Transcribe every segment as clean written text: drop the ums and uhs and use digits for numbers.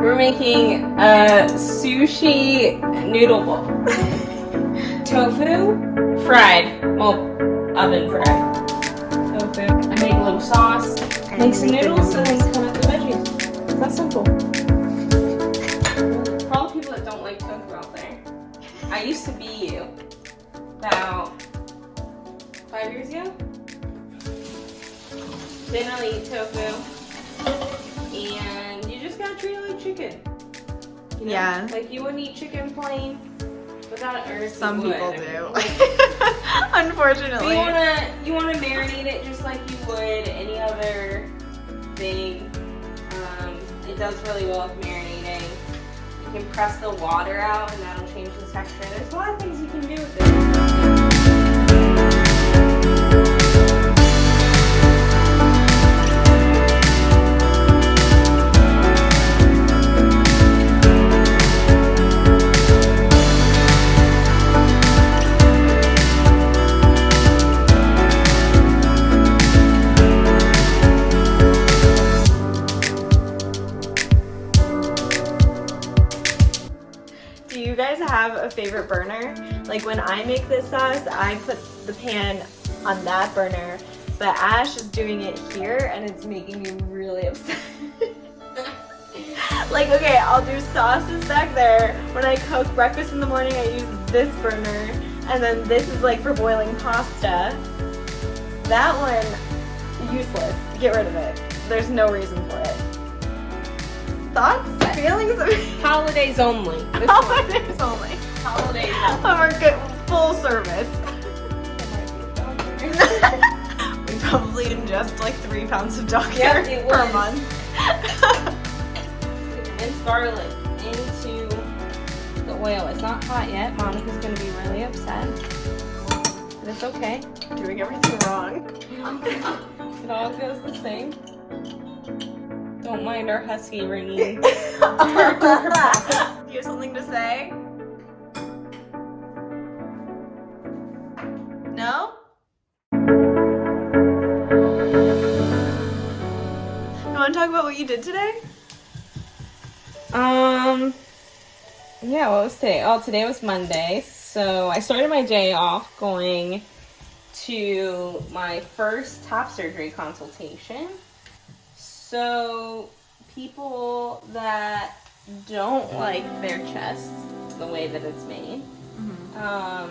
We're making a sushi noodle bowl. Tofu, fried. Well, oven fried. Tofu. I make a little sauce, make some noodles, and then cut up the veggies. It's that simple. For all the people that don't like tofu out there, I used to be you about 5 years ago. Didn't really eat tofu. And you just gotta treat it like chicken. You know? Yeah. Like you wouldn't eat chicken plain without it, or some people would. do. Unfortunately. You wanna marinate it just like you would any other thing. It does really well with marinating. You can press the water out and that'll change the texture. There's a lot of things you can do with this. Do you guys have a favorite burner? Like when I make this sauce, I put the pan on that burner, but Ash is doing it here and it's making me really upset. Like, okay, I'll do sauces back there. When I cook breakfast in the morning, I use this burner, and then this is like for boiling pasta. That one, useless. Get rid of it. There's no reason for it. Thoughts? Feelings? Holidays only. This Holidays only. Holidays only. Of our good full service. We probably ingest like 3 pounds of dog hair per month. Mince garlic into the oil. It's not hot yet. Monica's gonna be really upset. But it's okay. Doing everything wrong. It all goes the same. Don't mind our husky ringing. Do you have something to say? No? You want to talk about what you did today? Yeah, what was today? Oh, today was Monday. So I started my day off going to my first top surgery consultation. So people that don't like their chest the way that it's made, a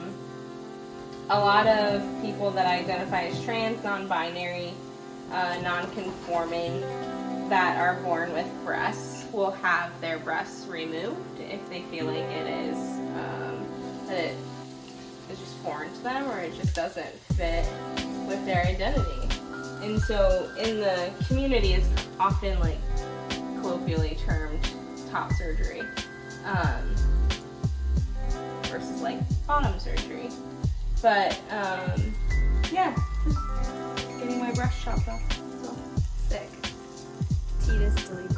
lot of people that identify as trans, non-binary, non-conforming, that are born with breasts will have their breasts removed if they feel like it is that it is just foreign to them or it just doesn't fit with their identity. And so in the community, it's often like colloquially termed top surgery versus like bottom surgery. But yeah, just getting my breast chopped off. So sick. Titus deletus.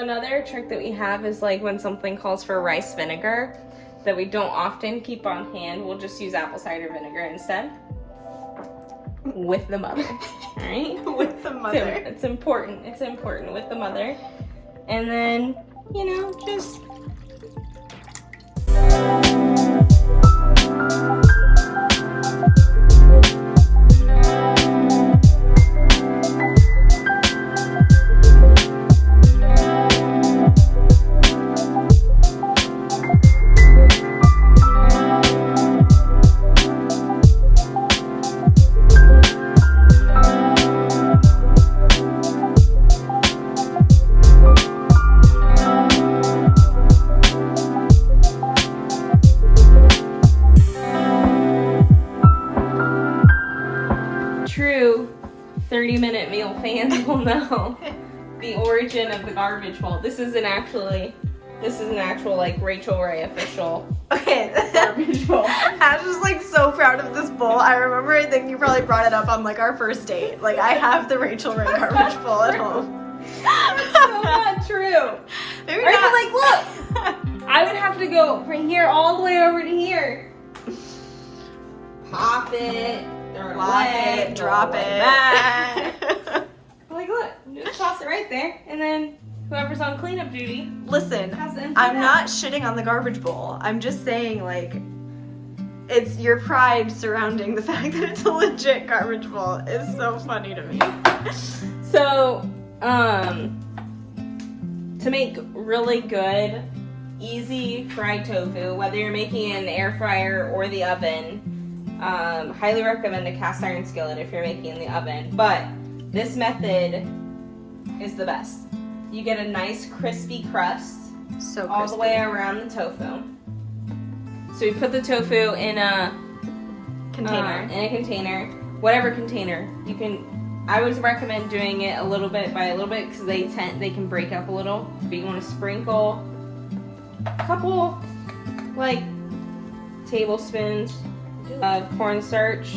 Another trick that we have is like when something calls for rice vinegar that we don't often keep on hand, we'll just use apple cider vinegar instead. With the mother, alright? With the mother. It's important with the mother. And then, you know, just... True 30-minute meal fans will know the origin of the garbage bowl. This is an actual like Rachel Ray official garbage bowl. Ash is like so proud of this bowl. I remember I think you probably brought it up on like our first date. Like I have the Rachel Ray garbage bowl at home. That's so not true. Maybe Right, not. but like look, I would have go from here all the way over to here. Pop it, throw it away, drop throw it. back. Like, look, just toss it right there, and then whoever's on cleanup duty. Listen, has to empty I'm it not out. shitting on the garbage bowl. I'm just saying, like, it's your pride surrounding the fact that it's a legit garbage bowl is so funny to me. So, to make really good, easy fried tofu, whether you're making it in the air fryer or the oven, highly recommend a cast iron skillet if you're making in the oven. But this method is the best. You get a nice crispy crust So all the way around the tofu. So you put the tofu in a container. Whatever container. You can. I would recommend doing it a little bit by a little bit because they can break up a little. But you want to sprinkle a couple, like, tablespoons of cornstarch.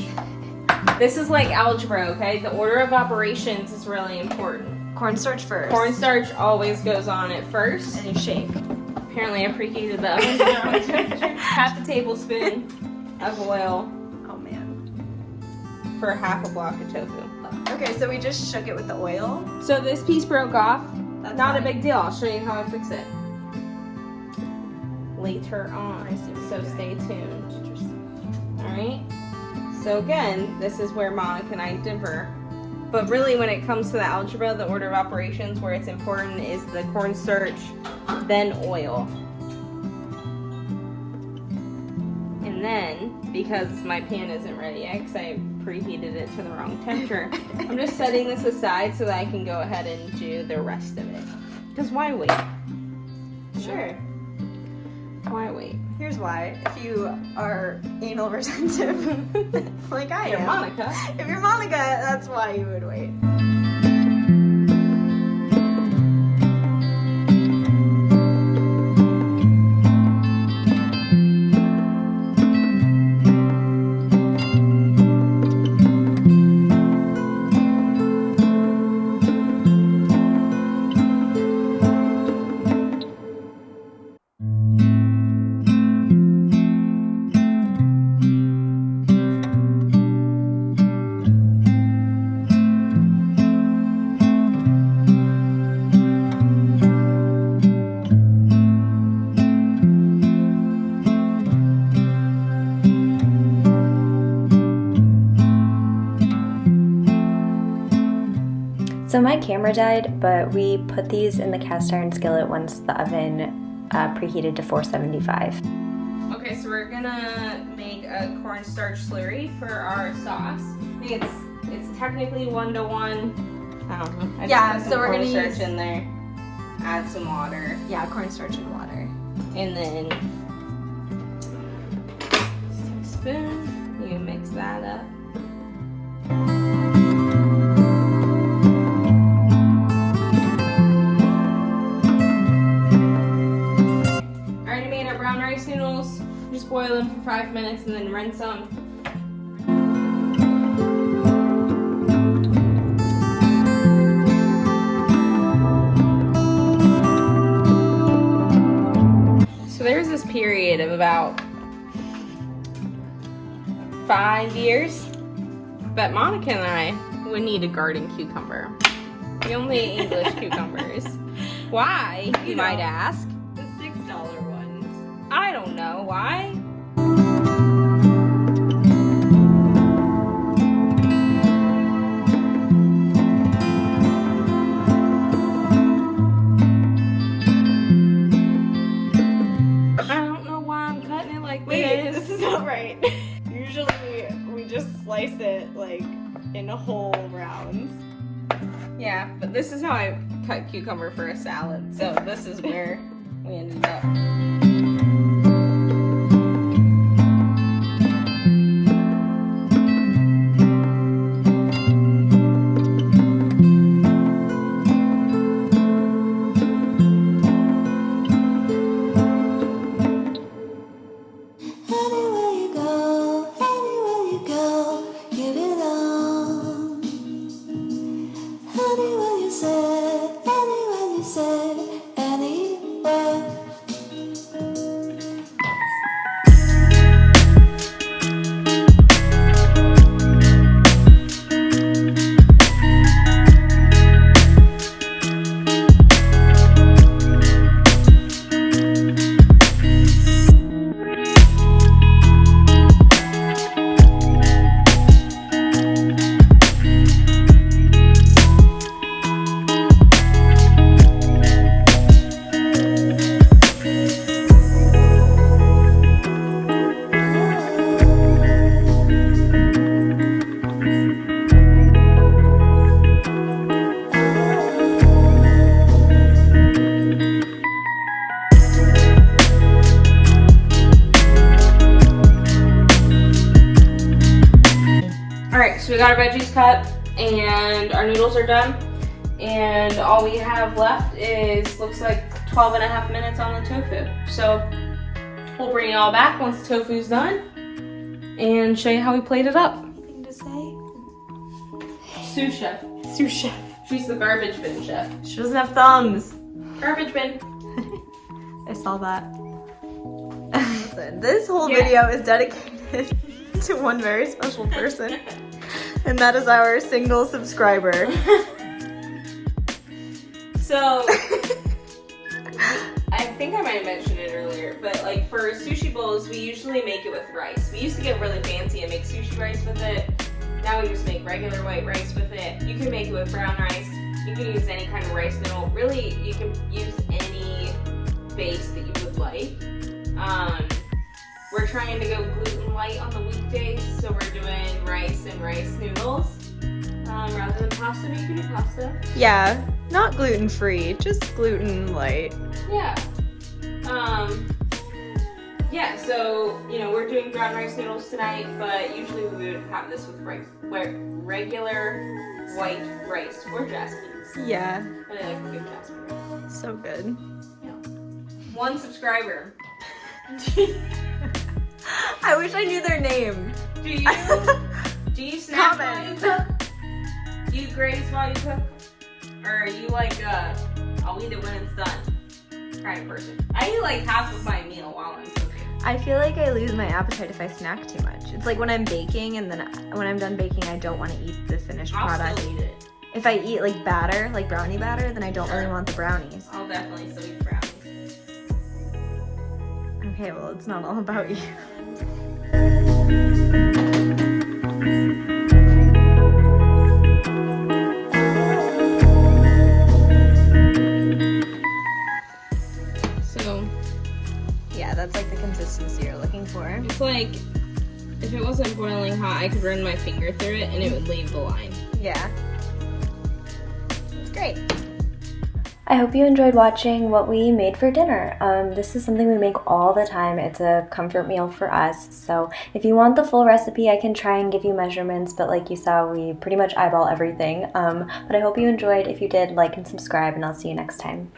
This is like algebra, okay? The order of operations is really important. Cornstarch first. Cornstarch always goes on it first. And you shake. Apparently I preheated the oven to room temperature. Half a tablespoon of oil Oh man. for half a block of tofu. Okay, so we just shook it with the oil. So this piece broke off. That's Not fine. a big deal. I'll show you how I fix it later on. I see what So you're stay doing. tuned. Alright? So again, this is where Monica and I differ. But really when it comes to the algebra, the order of operations, where it's important is the cornstarch, then oil. And then, because my pan isn't ready yet, because I preheated it to the wrong temperature, I'm just setting this aside so that I can go ahead and do the rest of it. Because why wait? Sure. Why wait? Here's why. If you are anal retentive, like I You're am. Monica. If you're Monica, that's why you would wait. So my camera died, but we put these in the cast iron skillet once the oven preheated to 475. Okay, so we're gonna make a cornstarch slurry for our sauce. I think it's technically 1-to-1. I don't know. I just Yeah, put some so we're gonna cornstarch use- in there. Add some water, Yeah, cornstarch and water. and then just take a spoon. You can mix that up. Already made our brown rice noodles. Just boil them for 5 minutes and then rinse them. So there's this period of about 5 years that Monica and I would need a garden cucumber. We only ate English cucumbers. Why, you might ask? The $6 ones. I don't know why. I don't know why I'm cutting it like Wait, this. this is not right. Usually we just slice it like in whole rounds. Yeah, but this is how I cut cucumber for a salad. So this is where we ended up. Anywhere you go, give it on. Anywhere you said, anywhere. so we got our veggies cut and our noodles are done. And all we have left is, looks like 12 and a half minutes on the tofu. So we'll bring it all back once the tofu's done and show you how we plate it up. Anything to say? Sous chef. Sous chef. She's the garbage bin chef. She doesn't have thumbs. Garbage bin. I saw that. Listen, this whole video is dedicated to one very special person, and that is our single subscriber. So, I think I might have mentioned it earlier, but like for sushi bowls, we usually make it with rice. We used to get really fancy and make sushi rice with it. Now we just make regular white rice with it. You can make it with brown rice. You can use any kind of rice noodle. Really, you can use any base that you would like. We're trying to go gluten light on the weekdays, so we're doing rice and rice noodles. Rather than pasta, but you can do pasta. Yeah, not gluten-free, just gluten light. Yeah. Yeah, so, you know, we're doing brown rice noodles tonight, but usually we would have this with regular white rice or jasmine. Yeah, I like a good jasmine rice. so good. Yeah. 1 subscriber. I wish I knew their name. Do you snack while you cook? Do you graze while you cook? Or are you like I'll eat it when it's done kind of person? I eat like half of my meal while I'm cooking. I feel like I lose my appetite if I snack too much. It's like when I'm baking, and then when I'm done baking, I don't want to eat the finished product. Still eat it. If I eat like batter, like brownie batter, then I don't really want the brownies. I'll definitely still eat brownies. Okay, well, it's not all about you. So, Yeah, that's like the consistency you're looking for. it's like, if it wasn't boiling hot, I could run my finger through it and it would leave the line. Yeah. It's great. I hope you enjoyed watching what we made for dinner. This is something we make all the time. It's a comfort meal for us. So if you want the full recipe, I can try and give you measurements, but like you saw, we pretty much eyeball everything. But I hope you enjoyed. If you did, like and subscribe, and I'll see you next time.